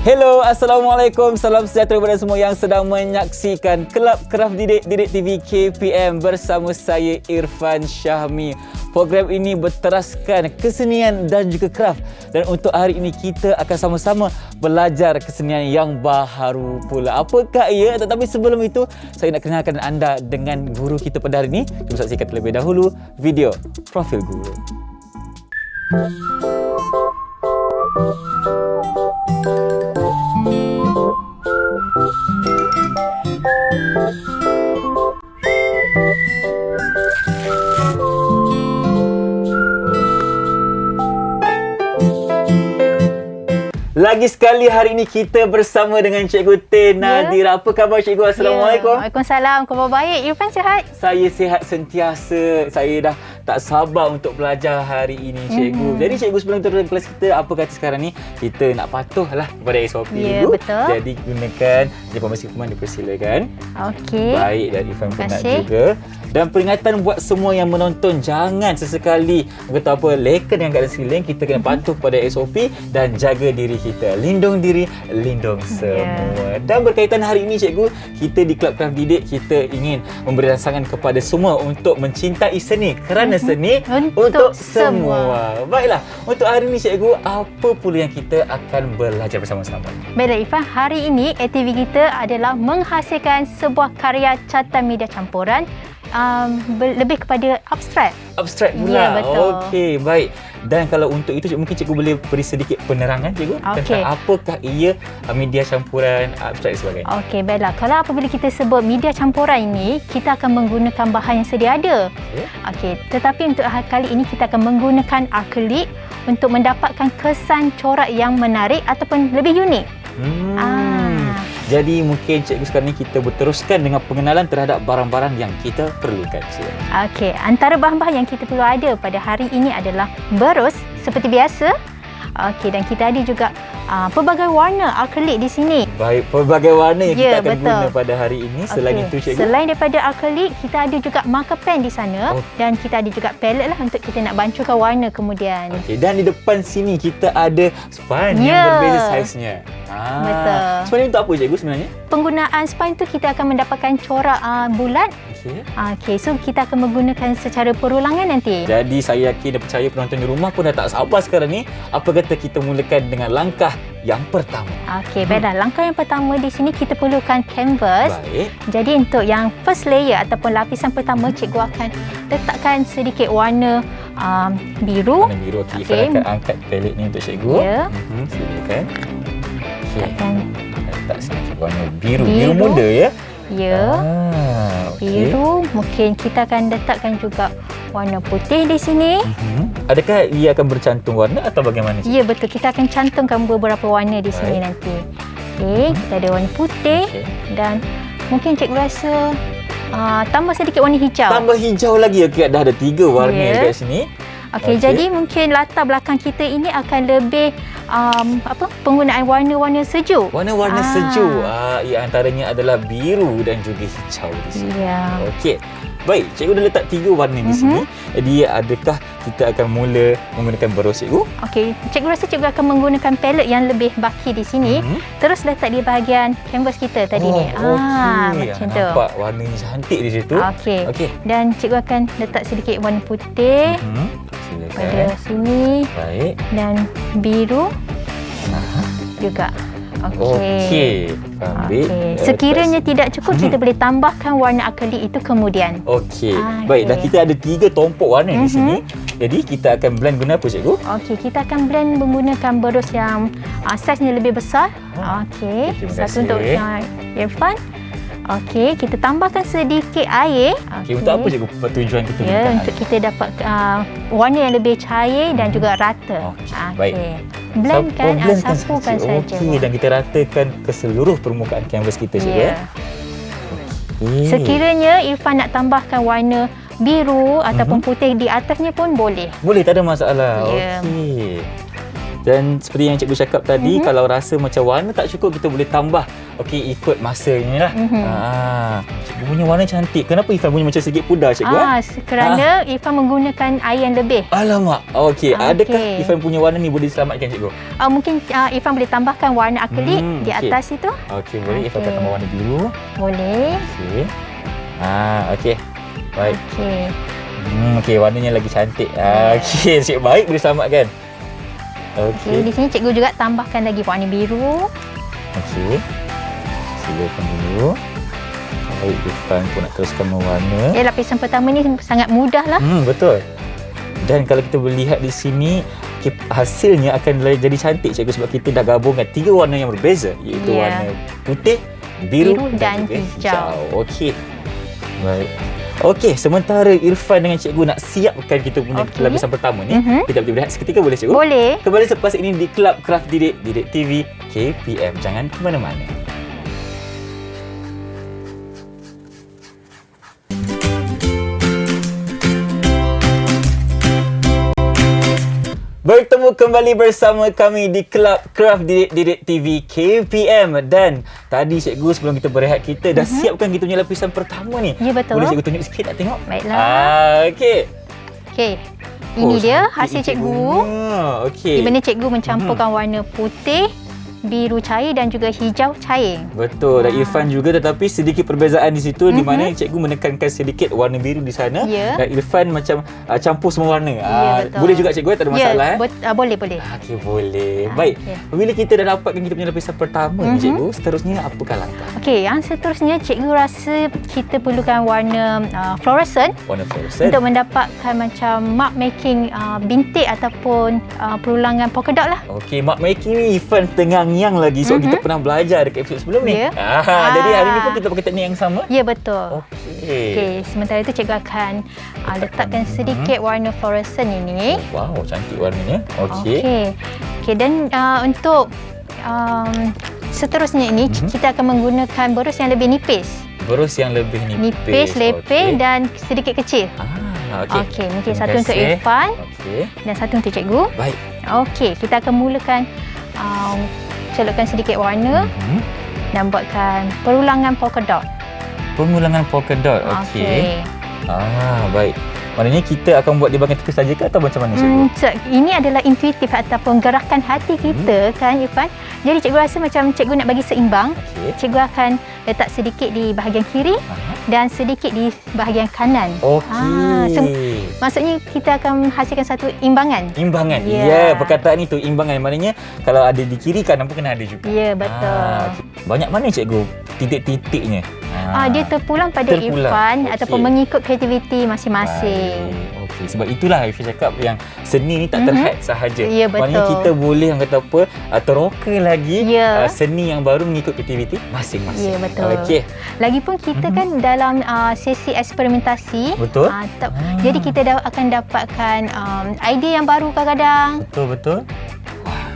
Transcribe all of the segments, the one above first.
Hello, Assalamualaikum. Salam sejahtera kepada semua yang sedang menyaksikan Kelab Kraft Didik TV KPM bersama saya Irfan Syahmi. Program ini berteraskan kesenian dan juga kraft. Dan untuk hari ini kita akan sama-sama belajar kesenian yang baharu pula. Apakah ia? Tetapi sebelum itu, saya nak kenalkan anda dengan guru kita pada hari ini. Jom saksikan terlebih dahulu video profil guru. Lagi sekali hari ini kita bersama dengan Cikgu Teh Nadira. Apa khabar Cikgu? Assalamualaikum. Waalaikumsalam. Khabar baik. Irfan sihat? Saya sihat sentiasa. Saya dah tak sabar untuk belajar hari ini Cikgu. Jadi Cikgu, sebelum turun kelas kita, apa kata sekarang ni kita nak patuhlah kepada SOP dulu. Betul. Jadi gunakan informasi pemain, dipersilakan. Okey. Baik, dan Irfan pun nak juga. Dan peringatan buat semua yang menonton, jangan sesekali kata apa leken yang kat dalam siling. Kita kena patuh pada SOP dan jaga diri kita. Lindung diri, lindung semua. Dan berkaitan hari ini Cikgu, kita di Kelab Kraft Didik, kita ingin memberi rangsangan kepada semua untuk mencintai seni, kerana seni untuk semua. Baiklah, untuk hari ini Cikgu, apa pula yang kita akan belajar bersama-sama? Baiklah Irfan, hari ini aktiviti kita adalah menghasilkan sebuah karya catatan media campuran lebih kepada abstrak. Abstrak pula? Ya, betul. Okey, baik. Dan kalau untuk itu, mungkin Cikgu boleh beri sedikit penerangan Cikgu tentang apakah ia media campuran, abstrak dan sebagainya. Okey, baiklah. Kalau apabila kita sebut media campuran ini, kita akan menggunakan bahan yang sedia ada. Okey, tetapi untuk kali ini kita akan menggunakan akrilik untuk mendapatkan kesan corak yang menarik ataupun lebih unik. Jadi mungkin Cikgu sekarang ni kita berteruskan dengan pengenalan terhadap barang-barang yang kita perlukan. Okey, antara bahan-bahan yang kita perlu ada pada hari ini adalah berus seperti biasa. Okey, dan kita ada juga pelbagai warna akrilik di sini. Baik, pelbagai warna yang kita akan guna pada hari ini. Selain itu Cikgu, selain daripada akrilik, kita ada juga marker pen di sana. Dan kita ada juga palette lah untuk kita nak bancukan warna kemudian. Okey, dan di depan sini kita ada span yang berbeza saiznya. Betul. Span untuk apa Cikgu sebenarnya? Penggunaan span tu kita akan mendapatkan corak bulat. Okey, so kita akan menggunakan secara perulangan nanti. Jadi saya yakin dan percaya penonton di rumah pun dah tak sabar sekarang ni. Apa kata kita mulakan dengan langkah yang pertama? Okey, baiklah. Langkah yang pertama di sini kita perlukan canvas. Baik. Jadi untuk yang first layer ataupun lapisan pertama, Cikgu akan letakkan sedikit warna biru. Warna biru. Okey, kita akan angkat palette ni untuk Cikgu. Ya. Silakan. Letakkan letak sedikit warna biru. Biru muda ya? Ya. Biru. Mungkin kita akan letakkan juga warna putih di sini. Adakah ia akan bercantum warna atau bagaimana? Ya, betul. Kita akan cantumkan beberapa warna di sini nanti. Okey, kita ada warna putih dan mungkin Cikgu rasa tambah sedikit warna hijau. Tambah hijau lagi. Okey, dah ada 3 warna dekat sini. Okey, jadi mungkin latar belakang kita ini akan lebih penggunaan warna-warna sejuk. Warna-warna sejuk. Ia antaranya adalah biru dan juga hijau di sini. Ya. Okey. Baik, Cikgu dah letak 3 warna di sini. Jadi adakah kita akan mula menggunakan berus Cikgu? Okey, Cikgu rasa Cikgu akan menggunakan palette yang lebih baki di sini. Terus letak di bahagian canvas kita tadi ni. Macam tu. Nampak warnanya cantik di situ. Okey. Dan Cikgu akan letak sedikit warna putih. Pada sini. Baik. Dan biru. Juga. Okey. Sekiranya tidak cukup, kita boleh tambahkan warna akrilik itu kemudian. Okey. Baik, dah kita ada 3 tompok warna di sini. Jadi kita akan blend guna apa Cikgu? Okey, kita akan blend menggunakan berus yang saiznya lebih besar. Okey. Satu untuk Irfan. Okey, kita tambahkan sedikit air. Okey, untuk apa Cikgu tujuan kita gunakan air? Untuk kita dapat warna yang lebih cair dan juga rata. Baik. Blendkan, sapukan saja. Okey, dan kita ratakan ke seluruh permukaan kanvas kita Cikgu. Sekiranya Irfan nak tambahkan warna biru ataupun putih di atasnya pun boleh. Boleh, tak ada masalah. Okey. Dan seperti yang cikgu cakap tadi, kalau rasa macam warna tak cukup, kita boleh tambah. Okey, ikut masanya lah. Cikgu punya warna cantik. Kenapa Irfan punya macam sedikit pudar, cikgu? Kerana Irfan menggunakan air yang lebih. Alamak. Okey, adakah Irfan punya warna ni boleh diselamatkan, cikgu? Mungkin Irfan boleh tambahkan warna akrilik di atas itu. Okey, boleh. Irfan akan tambah warna biru. Boleh. Okey. Okey. Baik. Okey. Okey, warnanya lagi cantik. Okey, cik baik boleh selamatkan. Okey, di sini cikgu juga tambahkan lagi warna biru. Okey. Silakan dulu. Baik, Irfan pun nak teruskan mewarna. Lapisan pertama ni sangat mudah lah. Betul. Dan kalau kita boleh lihat di sini, hasilnya akan jadi cantik, cikgu, sebab kita dah gabungkan 3 warna yang berbeza, iaitu warna putih, biru dan hijau. Okey. Baik. Okey, sementara Irfan dengan cikgu nak siapkan kita punya lapisan pertama ni, kita boleh berehat seketika, boleh, cikgu? Boleh. Kembali selepas ini di Kelab Kraft Didik TV KPM. Jangan ke mana-mana. Bertemu kembali bersama kami di Kelab Kraft Didik TV KPM. Dan tadi cikgu, sebelum kita berehat, kita dah siapkan kita punya lapisan pertama ni. Ya, betul. Boleh cikgu tunjuk sikit nak tengok? Baiklah. Okey. Ini dia hasil cikgu. Okey. Di mana cikgu mencampurkan warna putih, biru cair dan juga hijau cair. Betul. Dan Irfan juga, tetapi sedikit perbezaan di situ, di mana cikgu menekankan sedikit warna biru di sana, dan Irfan macam campur semua warna. Betul. Boleh juga, cikgu, tak ada masalah. Boleh. Okey, boleh. Baik. Apabila kita dah dapatkan kita punya lapisan pertama ni, cikgu, seterusnya apakah langkah? Okey, yang seterusnya cikgu rasa kita perlukan warna fluorescent. Warna fluorescent untuk mendapatkan macam mark making bintik ataupun perulangan polka dot lah. Okey, mark making ni Irfan terngiang lagi sebab kita pernah belajar dekat episod sebelum ni. Jadi hari ni pun kita pakai teknik yang sama. Ya, betul. Okey. Sementara itu cikgu akan letakkan sedikit warna fluorescent ini. Wow, cantik warnanya. Okey. Dan untuk seterusnya ini kita akan menggunakan berus yang lebih nipis. Berus yang lebih nipis. Lepeh dan sedikit kecil. Okey, mungkin satu untuk Irfan dan satu untuk cikgu. Baik. Okey, kita akan mulakan celupkan sedikit warna dan buatkan perulangan polka dot. Perulangan polka dot. Okey. Baik. Maknanya kita akan buat di bahagian tepi saja ke atau macam mana, cikgu? Ini adalah intuitif ataupun gerakan hati kita, kan, Irfan. Jadi cikgu rasa macam cikgu nak bagi seimbang. Cikgu akan letak sedikit di bahagian kiri dan sedikit di bahagian kanan. Maksudnya kita akan hasilkan satu imbangan. Imbangan. Ya, perkataan itu imbangan. Maknanya kalau ada di kiri, kanan pun kena ada juga. Ya, betul. Banyak mana, cikgu, titik-titiknya? Dia terpulang pada Irfan ataupun mengikut kreativiti masing-masing. Okey, sebab itulah Irfan cakap yang seni ni tak terhad sahaja. Ya, betul. Maknanya kita boleh yang kata apa, teroka lagi seni yang baru mengikut kreativiti masing-masing. Ya, betul. Okey. Lagipun kita kan dalam sesi eksperimentasi. Betul. Jadi kita akan dapatkan idea yang baru kadang-kadang. Betul. Wah,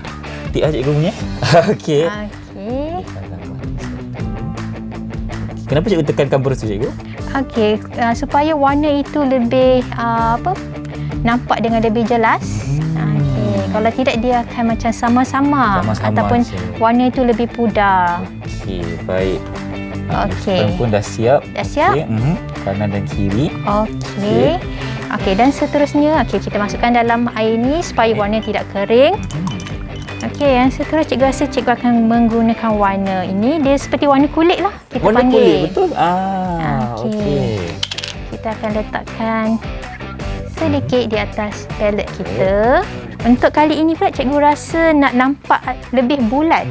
cantik lah cikgu punya. Okey. Kenapa cikgu tekankan berus tu, cikgu? Okey, supaya warna itu lebih nampak dengan lebih jelas. Kalau tidak, dia akan macam sama-sama ataupun warna itu lebih pudar. Okey, baik. Okey. Pun dah siap. Dah siap? Kanan dan kiri. Okey, dan seterusnya kita masukkan dalam air ni supaya warna tidak kering. Okey, yang seterusnya cikgu rasa cikgu akan menggunakan warna ini. Dia seperti warna kulit lah, kita warna panggil. Warna kulit, betul? Okey. Kita akan letakkan sedikit di atas palet kita. Untuk kali ini pula cikgu rasa nak nampak lebih bulat.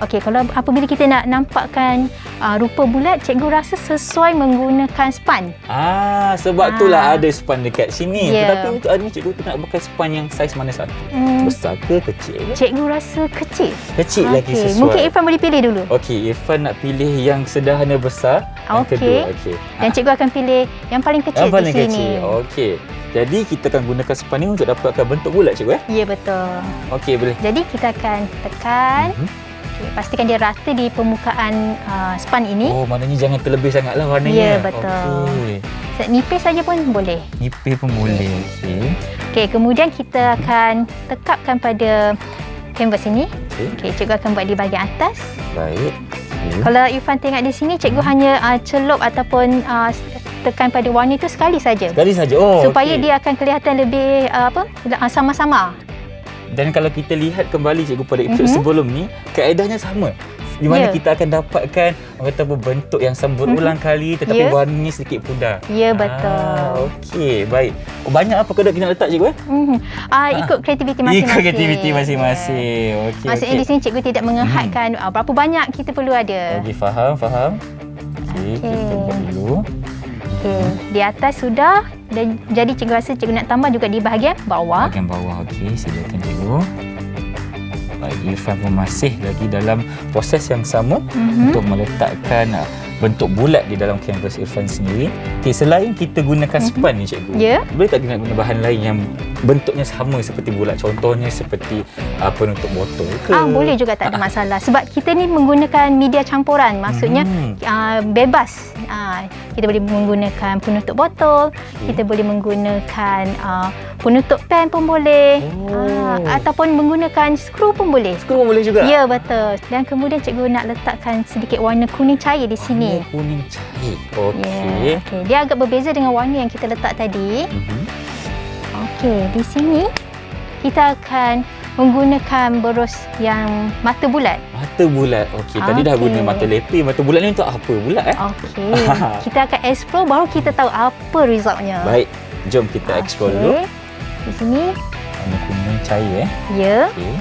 Okey, kalau apabila kita nak nampakkan rupa bulat, cikgu rasa sesuai menggunakan span. Sebab itulah ada span dekat sini. Tetapi untuk hari ni cikgu nak pakai span yang saiz mana satu? Besar ke kecil? Cikgu rasa kecil. Kecil lagi sesuai. Mungkin Irfan boleh pilih dulu. Okey, Irfan nak pilih yang sederhana besar. Yang kedua. Dan cikgu akan pilih yang paling kecil yang paling di sini. Kecil. Okey. Jadi kita akan gunakan span ni untuk dapatkan bentuk bulat, cikgu. Ya, betul. Okey, boleh. Jadi kita akan tekan. Pastikan dia rata di permukaan span ini. Maknanya jangan terlebih sangatlah warnanya. Ya, betul. Nipis saja pun boleh. Nipis pun boleh. Okey, kemudian kita akan tekapkan pada kanvas ini. Okey, cikgu akan buat di bahagian atas. Baik. Kalau Irfan tengok di sini, cikgu hanya celup ataupun tekan pada warna itu sekali saja. Sekali saja. Oh, supaya dia akan kelihatan lebih sama-sama. Dan kalau kita lihat kembali cikgu pada episod sebelum ni, kaedahnya sama. Di mana kita akan dapatkan bentuk yang sama berulang kali tetapi warnanya sedikit pudar. Ya, betul. Okey, baik. Banyak apa kodok kita nak letak cikgu? Ikut kreativiti masing-masing. Ikut kreativiti masing-masing. Okey. Maksudnya di sini cikgu tidak mengehadkan berapa banyak kita perlu ada. Okey, faham. Okey, kita buat dulu. Okey, di atas sudah dan jadi cikgu rasa cikgu nak tambah juga di bahagian bawah. Bahagian bawah. Okey, silakan cikgu. Baik, Irfan pun masih lagi dalam proses yang sama untuk meletakkan bentuk bulat di dalam kanvas Irfan sendiri. Okey, selain kita gunakan span ni cikgu, boleh tak kita guna bahan lain yang bentuknya sama seperti bulat? Contohnya seperti penutup botol ke? Boleh juga, tak ada masalah. Sebab kita ni menggunakan media campuran. Maksudnya bebas. Kita boleh menggunakan penutup botol, kita boleh menggunakan penutup pen pun boleh. Ataupun menggunakan skru pun boleh. Skru pun boleh juga? Ya, betul. Dan kemudian cikgu nak letakkan sedikit warna kuning cair di sini. Kuning cair. Okey. Okay. Dia agak berbeza dengan warna yang kita letak tadi. Okey, di sini kita akan menggunakan berus yang mata bulat. Mata bulat. Okey, tadi dah guna mata lepis. Mata bulat ni untuk apa pula Okey. Kita akan explore baru kita tahu apa resultnya. Baik. Jom kita explore dulu. Di sini warna kuning cair Ya. Okey.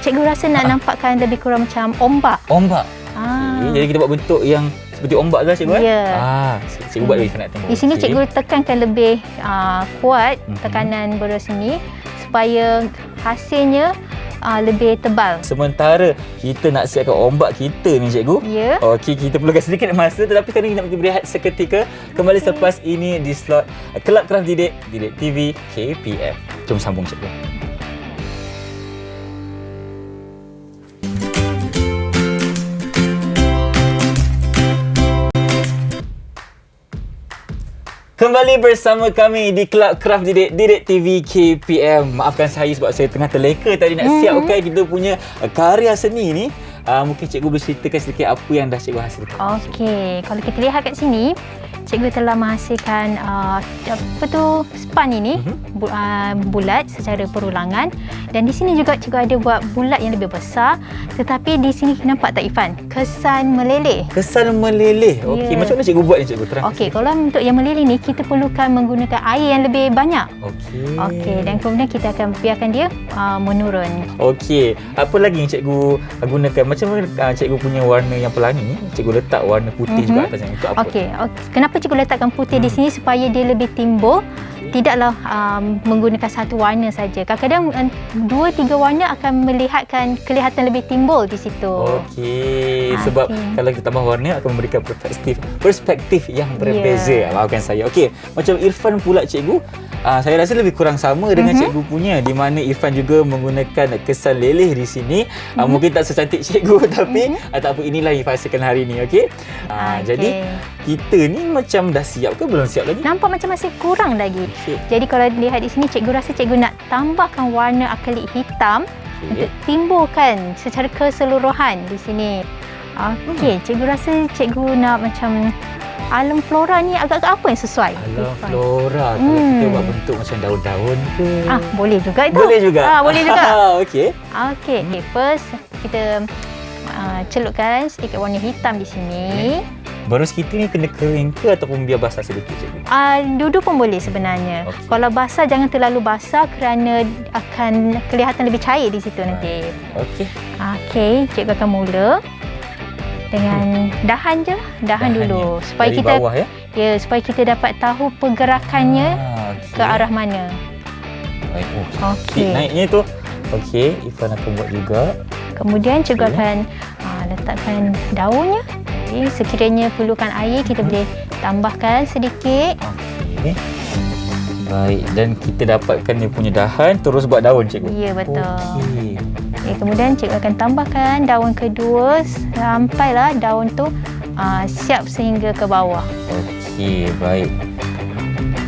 Cikgu rasa nak nampakkan lebih kurang macam ombak. Ombak. Okay. Jadi kita buat bentuk yang seperti ombak lah cikgu. Ya. Cikgu buat lagi nak tengok. Di sini cikgu tekankan lebih kuat tekanan berus ini supaya hasilnya lebih tebal. Sementara kita nak siapkan ombak kita ni cikgu. Ya. Okey, kita perlukan sedikit masa tetapi kali ini nak pergi berehat seketika. Kembali selepas ini di slot Kelab Kraft Didik TV KPM. Jom sambung cikgu. Kembali bersama kami di Kelab Kraft Didik TV KPM. Maafkan saya sebab saya tengah terleka tadi nak siapkan kita punya karya seni ni. Mungkin cikgu boleh ceritakan sedikit apa yang dah cikgu hasilkan. Okey, kalau kita lihat kat sini, cikgu telah menghasilkan span ini bulat secara perulangan, dan di sini juga cikgu ada buat bulat yang lebih besar, tetapi di sini nampak tak Irfan? Kesan meleleh. Kesan meleleh. Okey, macam mana cikgu buat ni cikgu? Terang. Okey, kalau untuk yang meleleh ni kita perlukan menggunakan air yang lebih banyak. Okey, dan kemudian kita akan biarkan dia menurun. Okey, apa lagi yang cikgu gunakan? Macam mana cikgu punya warna yang pelangi ni? Cikgu letak warna putih juga atasnya. Untuk apa? Okey, kenapa cikgu letakkan putih di sini? Supaya dia lebih timbul. Tidaklah menggunakan satu warna saja. Kadang-kadang 2-3 warna akan melihatkan kelihatan lebih timbul di situ. Okey, sebab kalau kita tambah warna akan memberikan perspektif yang berbeza. Maafkan saya. Okey, macam Irfan pula cikgu, saya rasa lebih kurang sama dengan cikgu punya, di mana Irfan juga menggunakan kesan leleh di sini. Mungkin tak secantik cikgu tapi tak apa, inilah Irfan hasilkan hari ini. Okey. Jadi kita ni macam dah siap ke belum siap lagi? Nampak macam masih kurang lagi. Jadi kalau lihat di sini, cikgu rasa cikgu nak tambahkan warna akrilik hitam untuk timbulkan secara keseluruhan di sini. Okey, cikgu rasa cikgu nak macam alam flora ni agak-agak apa yang sesuai? Alam flora. Kalau kita buat bentuk macam daun-daun ke? Boleh juga itu. Boleh juga. Boleh juga. Okey. Okey, first kita celupkan sedikit warna hitam di sini. Berus kita ni kena kering ke ataupun biar basah sedikit cikgu? Dua-dua pun boleh sebenarnya. Kalau basah jangan terlalu basah kerana akan kelihatan lebih cair di situ nanti. Okey, cikgu akan mula dengan dahan je, dahan dulu supaya dari kita bawah, supaya kita dapat tahu pergerakannya ke arah mana. Baik. Okey. Naiknya tu. Okey, Irfan akan buat juga. Kemudian cikgu akan letakkan daunnya. Sekiranya perlukan air, kita boleh tambahkan sedikit. Okey. Baik, dan kita dapatkan dia punya dahan, terus buat daun cikgu. Ya, betul. Okey. Kemudian cikgu akan tambahkan daun kedua sampailah daun tu siap sehingga ke bawah. Okey, baik.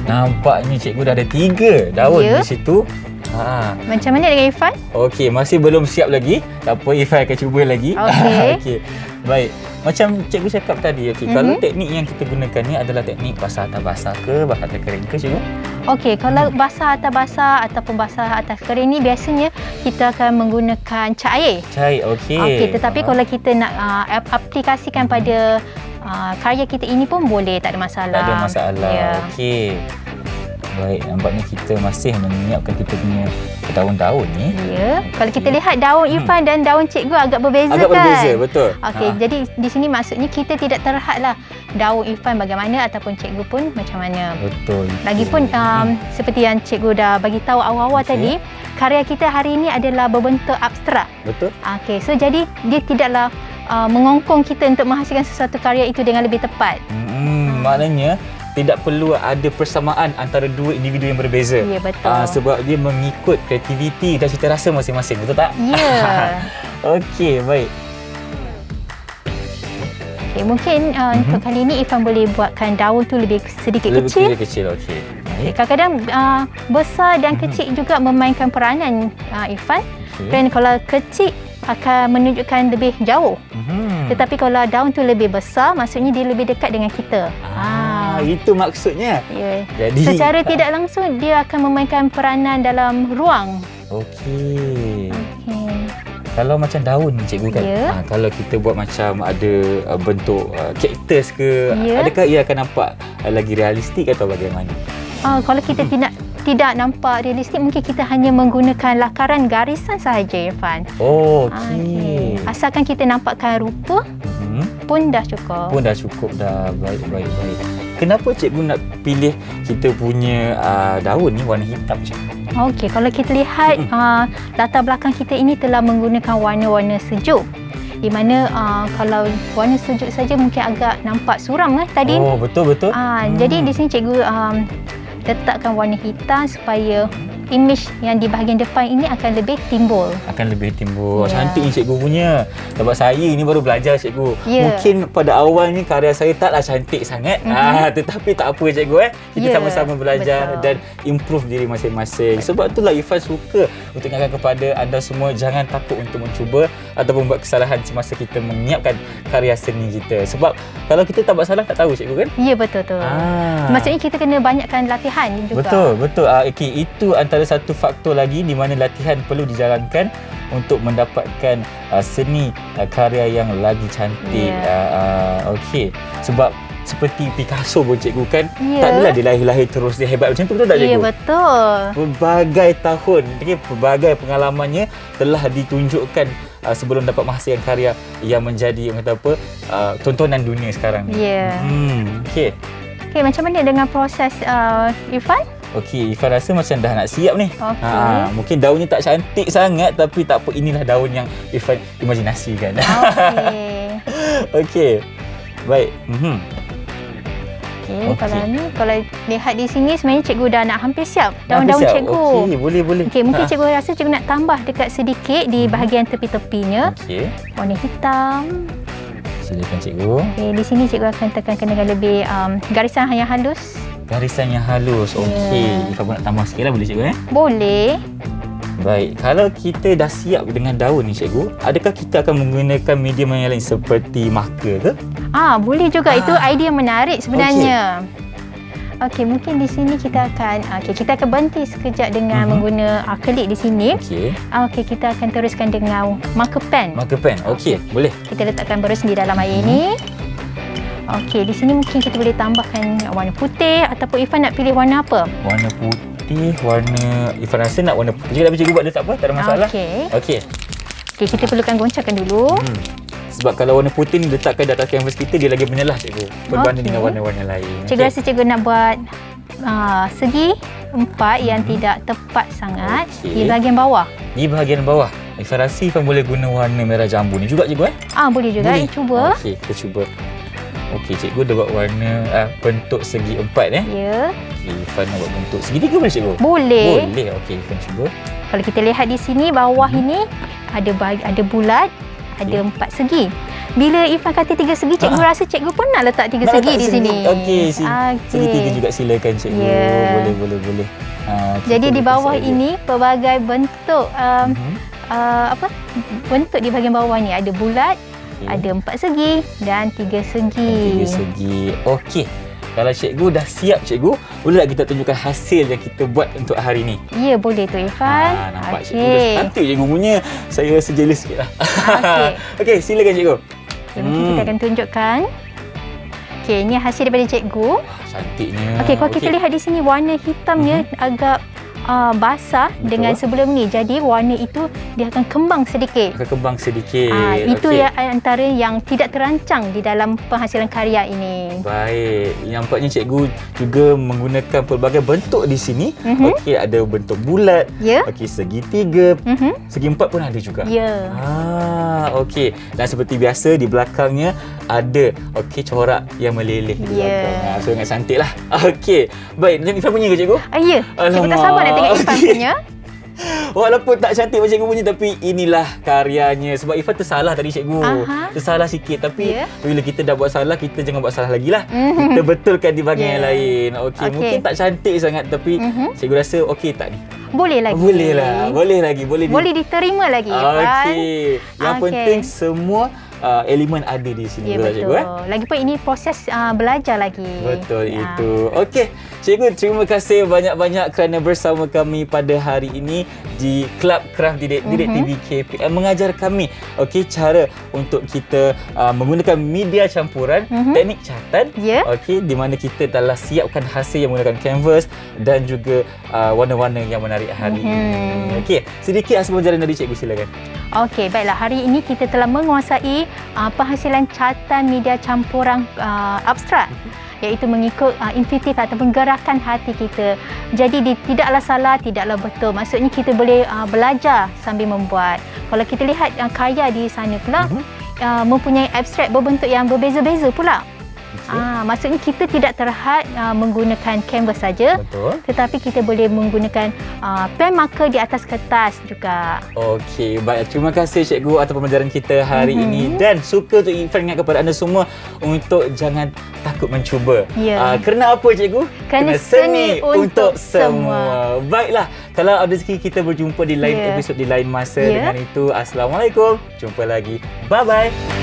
Nampaknya cikgu dah ada 3 daun di situ. Macam mana dengan Irfan? Okey, masih belum siap lagi. Tak apa, Irfan akan cuba lagi. Okey. Okey. Baik. Macam cikgu cakap tadi, kalau teknik yang kita gunakan ni adalah teknik basah atas basah ke, basah atas kering ke, cikgu? Okey, kalau basah atas basah ataupun basah atas kering ni biasanya kita akan menggunakan cat air. Cair, okey. Okey, tetapi kalau kita nak aplikasikan pada karya kita ini pun boleh, tak ada masalah. Tak ada masalah. Ya. Okey. Baik, nampaknya kita masih menyiapkan kita punya daun-daun ni. Ya. Kalau kita lihat daun Irfan dan daun cikgu agak berbeza Agak kan? berbeza, betul. Okey, jadi di sini maksudnya kita tidak terhadlah daun Irfan bagaimana ataupun cikgu pun macam mana. Betul. Lagipun seperti yang cikgu dah bagi tahu awal-awal tadi, karya kita hari ini adalah berbentuk abstrak. Betul. Okey, so jadi dia tidaklah mengongkong kita untuk menghasilkan sesuatu karya itu dengan lebih tepat. Maknanya tidak perlu ada persamaan antara dua individu yang berbeza. Ya, betul. Sebab dia mengikut kreativiti dan cita rasa masing-masing. Betul tak? Ya. Okey, baik. Okay, mungkin untuk kali ini Irfan boleh buatkan daun tu lebih sedikit kecil. Lebih kecil, okey. Baik. Kadang-kadang besar dan kecil juga memainkan peranan Irfan. Dan kalau kecil akan menunjukkan lebih jauh. Tetapi kalau daun tu lebih besar, maksudnya dia lebih dekat dengan kita. Itu maksudnya. Ya. Jadi secara tidak langsung dia akan memainkan peranan dalam ruang. Okey. Kalau macam daun ni cikgu kan. Kalau kita buat macam ada bentuk cactus ke, adakah ia akan nampak lagi realistik atau bagaimana? Kalau kita tidak nampak realistik, mungkin kita hanya menggunakan lakaran garisan sahaja, Irfan. Okey. Asalkan kita nampakkan rupa pun dah cukup. Pun dah cukup dah. Baik. Kenapa cikgu nak pilih kita punya daun ni warna hitam, cikgu? Okey, kalau kita lihat latar belakang kita ini telah menggunakan warna-warna sejuk. Di mana kalau warna sejuk saja mungkin agak nampak suram kan tadi. Oh, betul. Jadi di sini cikgu letakkan warna hitam supaya imej yang di bahagian depan ini akan lebih timbul. Cantik ni cikgu punya. Sebab saya ni baru belajar, cikgu. Mungkin pada awalnya karya saya taklah cantik sangat. Tetapi tak apa, cikgu. Kita sama-sama belajar dan improve diri masing-masing. Sebab itulah Irfan suka untuk ingatkan kepada anda semua, jangan takut untuk mencuba ataupun buat kesalahan semasa kita menyiapkan karya seni kita. Sebab kalau kita tak buat salah, tak tahu, cikgu kan? Ya, betul. Maksudnya kita kena banyakkan latihan juga. Betul. Okey, itu antara satu faktor lagi di mana latihan perlu dijalankan untuk mendapatkan seni karya yang lagi cantik. Okey. Sebab seperti Picasso pun, cikgu kan, tak adalah dia lahir-lahir terus dia hebat macam tu, betul tak, cikgu? Ya, betul. Berbagai tahun, berbagai pengalamannya telah ditunjukkan sebelum dapat menghasilkan karya yang menjadi tontonan dunia sekarang ni. Ya. Okey, macam mana dengan proses Irfan? Okey, Irfan rasa macam dah nak siap ni. Mungkin daunnya tak cantik sangat, tapi tak apa, inilah daun yang Irfan imajinasikan. Okey. Baik. Kalau lihat di sini sebenarnya cikgu dah nak hampir siap daun-daun cikgu. Okey, boleh. Okey, mungkin cikgu rasa cikgu nak tambah dekat sedikit di bahagian tepi-tepinya. Okey. Warna hitam. Silakan, cikgu. Okey, di sini cikgu akan tekankan dengan lebih garisan yang halus. Okey. Ifah pun nak tambah sikit lah, boleh, cikgu? Boleh. Baik, kalau kita dah siap dengan daun ni, cikgu, adakah kita akan menggunakan medium yang lain seperti marker ke? Boleh juga. Itu idea menarik sebenarnya. Okey, mungkin di sini kita akan berhenti sekejap dengan menggunakan akrilik di sini. Okey, kita akan teruskan dengan marker pen. Okey, boleh. Kita letakkan berus di dalam air ini. Okey, di sini mungkin kita boleh tambahkan warna putih ataupun Irfan nak pilih warna apa? Warna putih, Irfan rasa nak warna putih. Tapi cikgu buat dia tak apa, tak ada masalah. Okey, kita perlukan goncangkan dulu. Sebab kalau warna putih ni letakkan di atas kanvas kita, dia lagi menyelah, cikgu. Berbanding dengan warna-warna lain. Cikgu rasa cikgu nak buat segi 4 yang tidak tepat sangat di bahagian bawah. Di bahagian bawah. Irfan rasa Irfan boleh guna warna merah jambu ni juga, cikgu? Boleh juga. Cuba. Okey, kita cuba. Okey, cikgu dah buat warna bentuk segi 4 Ya. Okey, Irfan nak buat bentuk segi 3 boleh, cikgu? Boleh. Okey, Irfan cuba. Kalau kita lihat di sini bawah ini ada bulat, ada 4 segi. bila Irfan kata 3 segi, cikgu rasa cikgu pun nak letak 3 segi di sini. Okey, segi 3 juga silakan cikgu. Yeah. Boleh. Jadi di bawah ini pelbagai bentuk bentuk di bahagian bawah ni ada bulat, ada 4 segi dan 3 segi. 3 segi. Okey. Kalau cikgu dah siap cikgu, boleh tak kita tunjukkan hasil yang kita buat untuk hari ni? Ya, boleh tu Irfan. Nampak cikgu dah cantik cikgu punya. Saya rasa jealous sikit lah. Okey, silakan cikgu. Okay, mungkin kita akan tunjukkan. Okey, ini hasil daripada cikgu. Cantiknya. Okey, kalau kita lihat di sini warna hitamnya agak basah. Betul. Dengan sebelum ni. Jadi warna itu dia akan kembang sedikit. Itu yang antara yang tidak terancang di dalam penghasilan karya ini. Baik. Nampaknya cikgu juga menggunakan pelbagai bentuk di sini. Okey, ada bentuk bulat. Okey, segitiga. Segi 4 pun ada juga. Ya. Okey. Dan seperti biasa di belakangnya ada corak yang meleleh di belakang. So sangat cantik lah. Okey. Baik, Irfan punya ke cikgu? Ya. Cikgu tak sabar nak tengok Irfan punya. Walaupun tak cantik macam cikgu punya, tapi inilah karyanya. Sebab Irfan tersalah tadi cikgu. Tersalah sikit. Tapi bila kita dah buat salah, kita jangan buat salah lagi lah. Kita betulkan di bahagian yang lain. Okey, mungkin tak cantik sangat, tapi cikgu rasa okey tak ni? Boleh lagi. Boleh diterima lagi. Okey. Yang penting semua elemen ada di sini. Ya, betul. Cikgu, Lagipun ini proses belajar lagi. Betul itu. Okey, cikgu terima kasih banyak-banyak kerana bersama kami pada hari ini di Club Craft Didik TV KPM, mengajar kami cara untuk kita menggunakan media campuran, teknik catatan. Okey, di mana kita telah siapkan hasil yang menggunakan canvas dan juga warna-warna yang menarik hari ini. Okey, sedikit hasil pelajaran dari cikgu, silakan. Okey, baiklah. Hari ini kita telah menguasai penghasilan catatan media campuran abstrak, iaitu mengikut intuitif ataupun gerakan hati kita. Jadi tidaklah salah, tidaklah betul. Maksudnya kita boleh belajar sambil membuat. Kalau kita lihat karya di sana pula mempunyai abstrak berbentuk yang berbeza-beza pula. Maksudnya kita tidak terhad menggunakan canvas saja, tetapi kita boleh menggunakan pen marker di atas kertas juga. Okey, baik. Terima kasih cikgu atas pembelajaran kita hari ini, dan suka untuk Irfan ingat kepada anda semua untuk jangan takut mencuba. Kerana apa cikgu? Kerana seni untuk semua. Baiklah, kalau ada rezeki kita berjumpa di lain episod, di lain masa. Dengan itu, Assalamualaikum. Jumpa lagi. Bye-bye.